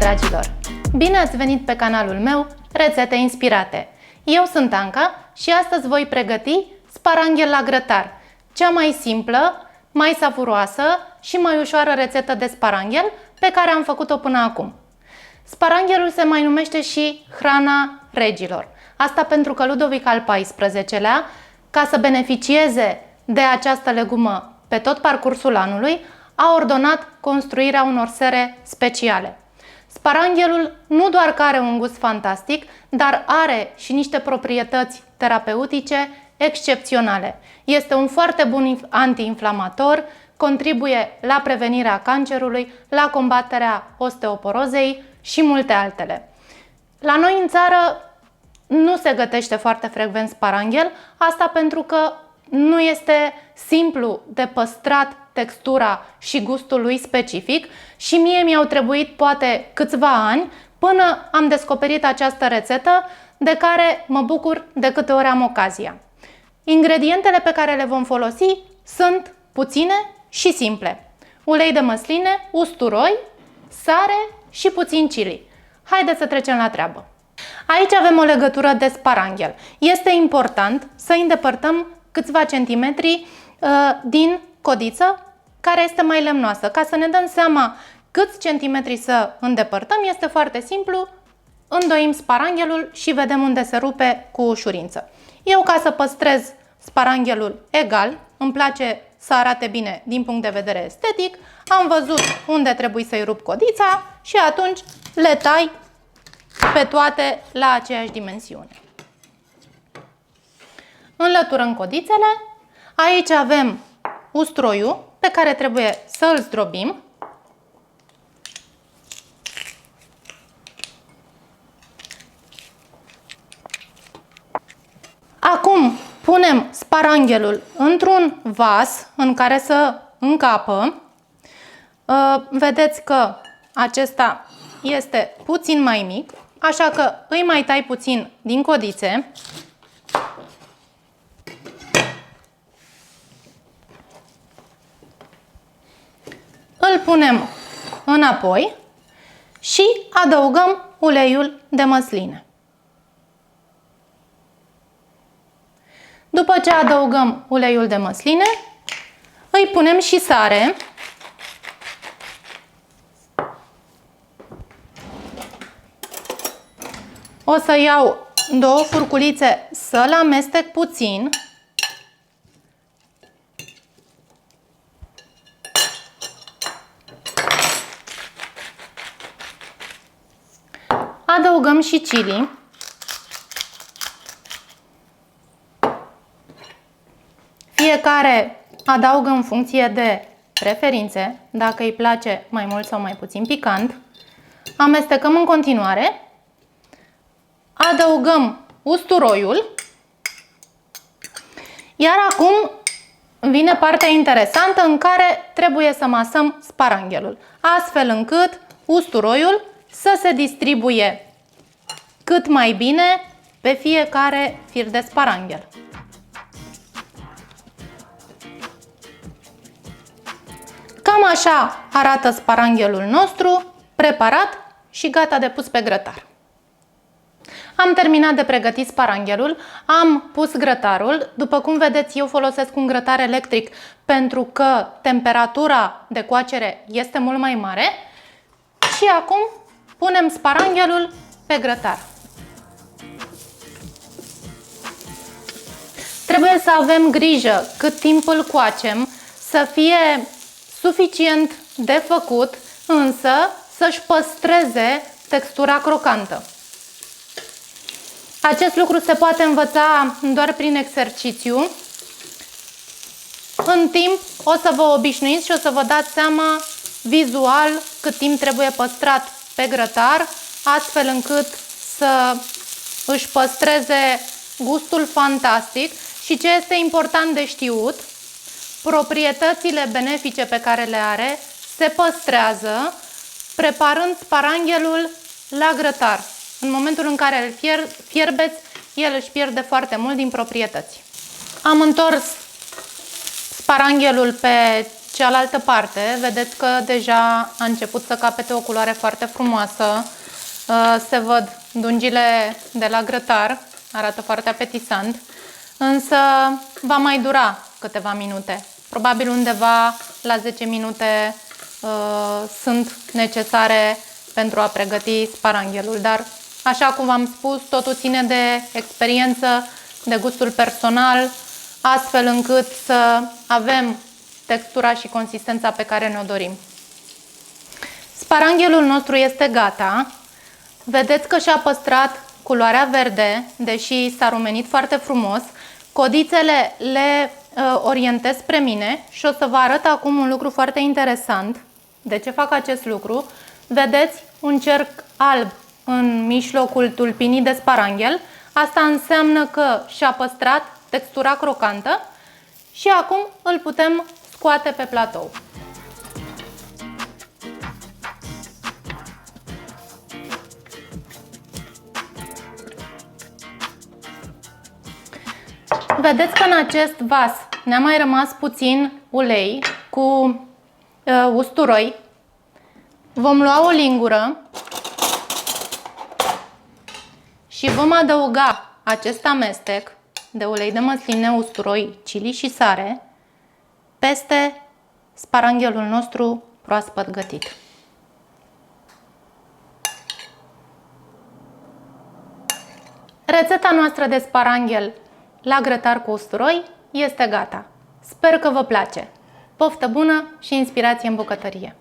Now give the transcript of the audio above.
dragilor! Bine ați venit pe canalul meu Rețete Inspirate! Eu sunt Anca și astăzi voi pregăti sparanghel la grătar, cea mai simplă, mai savuroasă și mai ușoară rețetă de sparanghel pe care am făcut-o până acum. Sparanghelul se mai numește și hrana regilor. Asta pentru că Ludovic al XIV-lea, ca să beneficieze de această legumă pe tot parcursul anului, a ordonat construirea unor sere speciale. Sparanghelul nu doar că are un gust fantastic, dar are și niște proprietăți terapeutice excepționale. Este un foarte bun antiinflamator, contribuie la prevenirea cancerului, la combaterea osteoporozei și multe altele. La noi în țară nu se gătește foarte frecvent sparanghel, asta pentru că nu este simplu de păstrat textura și gustul lui specific și mie mi-au trebuit poate câțiva ani până am descoperit această rețetă de care mă bucur de câte ori am ocazia. Ingredientele pe care le vom folosi sunt puține și simple. Ulei de măsline, usturoi, sare și puțin chili. Haideți să trecem la treabă. Aici avem o legătură de sparanghel. Este important să îndepărtăm câțiva centimetri din codiță care este mai lemnoasă. Ca să ne dăm seama câți centimetri să îndepărtăm, este foarte simplu. Îndoim sparanghelul și vedem unde se rupe cu ușurință. Eu, ca să păstrez sparanghelul egal, îmi place să arate bine din punct de vedere estetic, am văzut unde trebuie să-i rup codița și atunci le tai pe toate la aceeași dimensiune. Înlăturăm codițele. Aici avem usturoiul pe care trebuie să îl zdrobim. Acum punem sparanghelul într-un vas în care să încapă. Vedeți că acesta este puțin mai mic, așa că îi mai tai puțin din codițe. Îl punem înapoi și adăugăm uleiul de măsline. După ce adăugăm uleiul de măsline, îi punem și sare. O să iau 2 furculițe să-l amestec puțin. Adăugăm și chili. Fiecare adaugă în funcție de preferințe, dacă îi place mai mult sau mai puțin picant. Amestecăm în continuare. Adăugăm usturoiul. Iar acum vine partea interesantă în care trebuie să masăm sparanghelul, astfel încât usturoiul să se distribuie cât mai bine pe fiecare fir de sparanghel. Cam așa arată sparanghelul nostru, preparat și gata de pus pe grătar. Am terminat de pregătit sparanghelul, am pus grătarul. După cum vedeți, eu folosesc un grătar electric pentru că temperatura de coacere este mult mai mare. Și acum punem sparanghelul pe grătar. Trebuie să avem grijă cât timp îl coacem, să fie suficient de făcut, însă să-și păstreze textura crocantă. Acest lucru se poate învăța doar prin exercițiu. În timp o să vă obișnuiți și o să vă dați seama vizual cât timp trebuie păstrat pe grătar, astfel încât să își păstreze gustul fantastic. Și ce este important de știut, proprietățile benefice pe care le are se păstrează preparând sparanghelul la grătar. În momentul în care îl fierbeți, el își pierde foarte mult din proprietăți. Am întors sparanghelul pe cealaltă parte, vedeți că deja a început să capete o culoare foarte frumoasă. Se văd dungile de la grătar, arată foarte apetisant, însă va mai dura câteva minute. Probabil undeva la 10 minute sunt necesare pentru a pregăti sparanghelul, dar așa cum v-am spus, totul ține de experiență, de gustul personal, astfel încât să avem textura și consistența pe care ne-o dorim. Sparanghelul nostru este gata. Vedeți că și-a păstrat culoarea verde, deși s-a rumenit foarte frumos. Codițele le orientez spre mine și o să vă arăt acum un lucru foarte interesant. De ce fac acest lucru? Vedeți un cerc alb în mijlocul tulpinii de sparanghel. Asta înseamnă că și-a păstrat textura crocantă și acum îl putem scoate pe platou. Vedeți că în acest vas ne-a mai rămas puțin ulei cu usturoi. Vom lua o lingură și vom adăuga acest amestec de ulei de măsline, usturoi, chili și sare peste sparanghelul nostru proaspăt gătit. Rețeta noastră de sparanghel la grătar cu usturoi este gata. Sper că vă place! Poftă bună și inspirație în bucătărie!